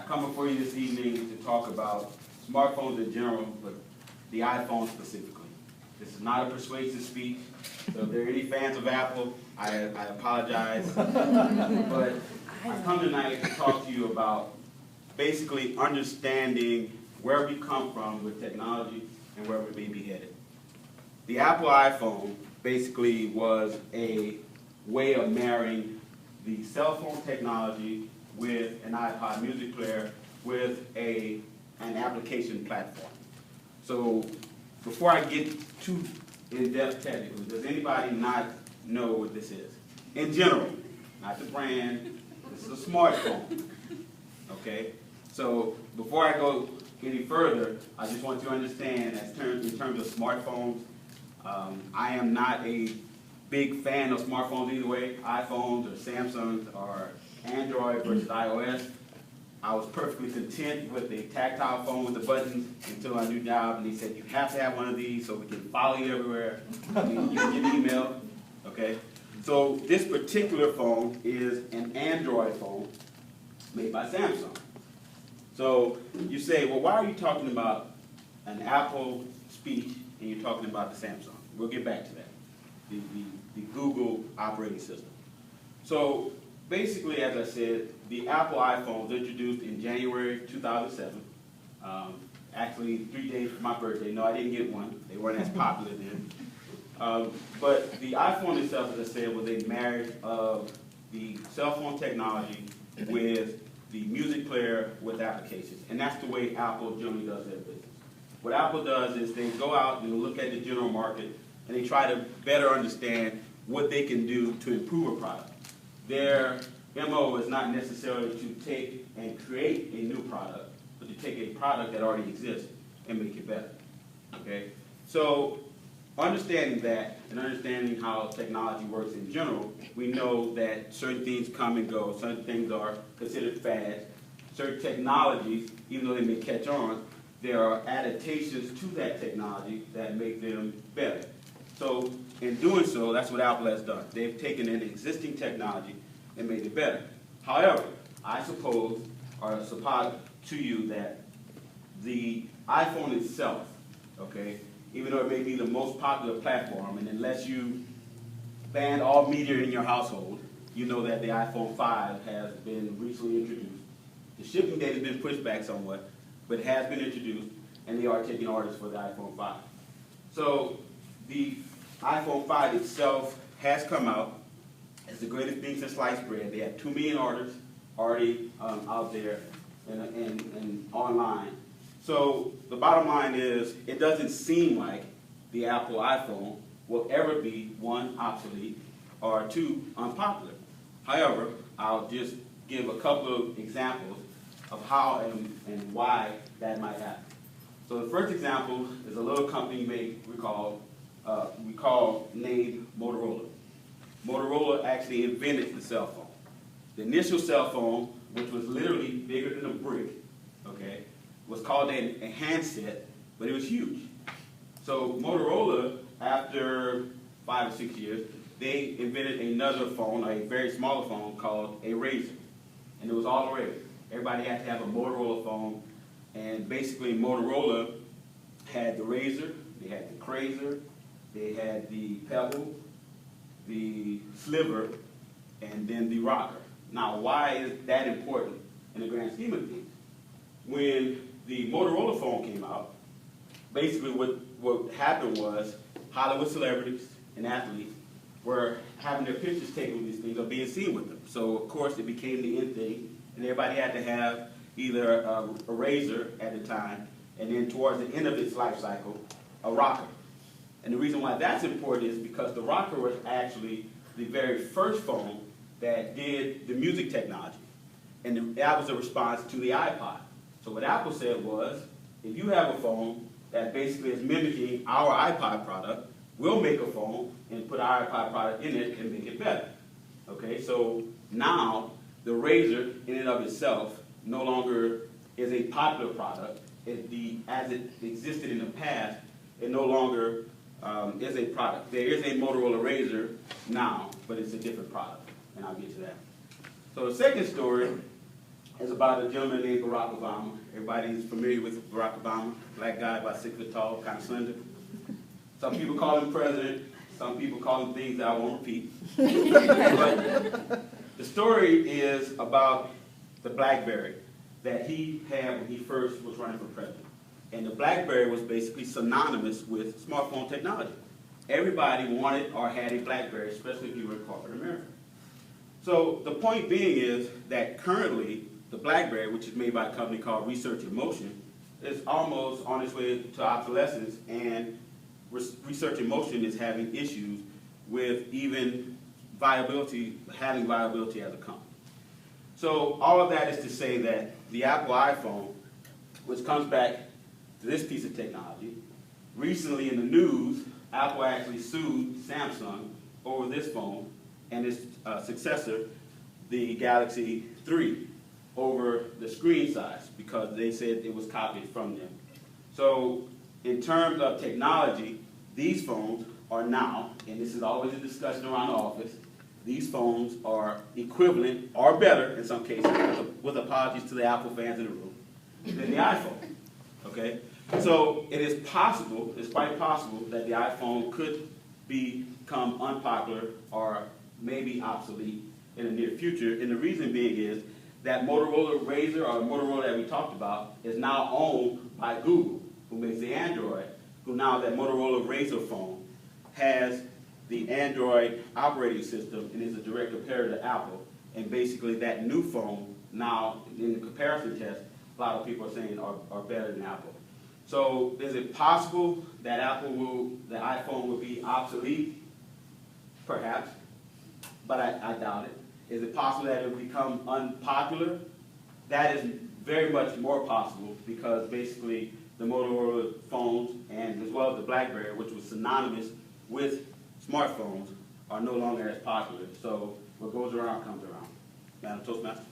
come before you this evening to talk about smartphones in general, but the iPhone specifically. This is not a persuasive speech, so if there are any fans of Apple, I apologize. But I come tonight to talk to you about basically understanding where we come from with technology and where we may be headed. The Apple iPhone basically was a way of marrying the cell phone technology with an iPod music player with an application platform. So before I get too in-depth technical, does anybody not know what this is? In general, not the brand, this is a smartphone, okay? So before I go any further, I just want you to understand in terms of smartphones, I am not a big fan of smartphones either way, iPhones or Samsungs or Android versus iOS. I was perfectly content with a tactile phone with the buttons until my new job, and they said, you have to have one of these so we can follow you everywhere. You can get email, okay? So this particular phone is an Android phone made by Samsung. So you say, well, why are you talking about an Apple speech and you're talking about the Samsung? We'll get back to that, the Google operating system. So basically, as I said, the Apple iPhone was introduced in January 2007. Actually, 3 days for my birthday. No, I didn't get one. They weren't as popular then. But the iPhone itself, as I said, was a marriage of the cell phone technology with the music player with applications. And that's the way Apple generally does their business. What Apple does is they go out and look at the general market and they try to better understand what they can do to improve a product. Their MO is not necessarily to take and create a new product, but to take a product that already exists and make it better. Okay? So understanding that and understanding how technology works in general, we know that certain things come and go, certain things are considered fads, certain technologies, even though they may catch on, there are adaptations to that technology that make them better. So in doing so, that's what Apple has done. They've taken an existing technology and made it better. However, I suppose, or suppose to you that the iPhone itself, okay, even though it may be the most popular platform, and unless you ban all media in your household, you know that the iPhone 5 has been recently introduced. The shipping date has been pushed back somewhat, but it has been introduced, and they are taking orders for the iPhone 5. So the iPhone 5 itself has come out. It's the greatest thing since sliced bread. They have 2 million orders already out there and online. So the bottom line is, it doesn't seem like the Apple iPhone will ever be, 1, obsolete, or 2, unpopular. However, I'll just give a couple of examples of how and why that might happen. So the first example is a little company you may recall, named Motorola. Motorola actually invented the cell phone. The initial cell phone, which was literally bigger than a brick, okay, was called a handset, but it was huge. So Motorola, after 5 or 6 years, they invented another phone, a very small phone called a Razor. And it was all the rage. Everybody had to have a Motorola phone, and basically Motorola had the Razor, they had the Crazer, they had the Pebble, the Sliver, and then the Rocker. Now, why is that important in the grand scheme of things? When the Motorola phone came out, basically what happened was Hollywood celebrities and athletes were having their pictures taken with these things or being seen with them. So, of course, it became the in thing, and everybody had to have either a Razor at the time, and then towards the end of its life cycle, a Rocker. And the reason why that's important is because the Rocker was actually the very first phone that did the music technology. And that was a response to the iPod. So what Apple said was, if you have a phone that basically is mimicking our iPod product, we'll make a phone and put our iPod product in it and make it better. Okay, so now the Razor in and of itself no longer is a popular product. As it existed in the past, it no longer is a product. There is a Motorola Razor now, but it's a different product, and I'll get to that. So the second story is about a gentleman named Barack Obama. Everybody's familiar with Barack Obama, black guy, about 6 foot tall, kind of slender. Some people call him president. Some people call him things that I won't repeat. But the story is about the BlackBerry that he had when he first was running for president. And the BlackBerry was basically synonymous with smartphone technology. Everybody wanted or had a BlackBerry, especially if you were in corporate America. So the point being is that currently the BlackBerry, which is made by a company called Research in Motion, is almost on its way to obsolescence, and Research in Motion is having issues with even viability, having viability as a company. So all of that is to say that the Apple iPhone, which comes back to this piece of technology, recently in the news, Apple actually sued Samsung over this phone and its successor, the Galaxy 3, over the screen size because they said it was copied from them. So in terms of technology, these phones are now, and this is always a discussion around the office, these phones are equivalent or better in some cases, with apologies to the Apple fans in the room, than the iPhone. Okay? So it is possible, it's quite possible that the iPhone could become unpopular or maybe obsolete in the near future. And the reason being is that Motorola Razr, or Motorola that we talked about, is now owned by Google, who makes the Android, who now that Motorola Razr phone has the Android operating system and is a direct competitor to Apple. And basically that new phone now, in the comparison test, a lot of people are saying are better than Apple. So is it possible that the iPhone will be obsolete? Perhaps, but I doubt it. Is it possible that it will become unpopular? That is very much more possible because basically the Motorola phones and as well as the BlackBerry, which was synonymous with smartphones, are no longer as popular. So what goes around comes around. Madam Toastmaster.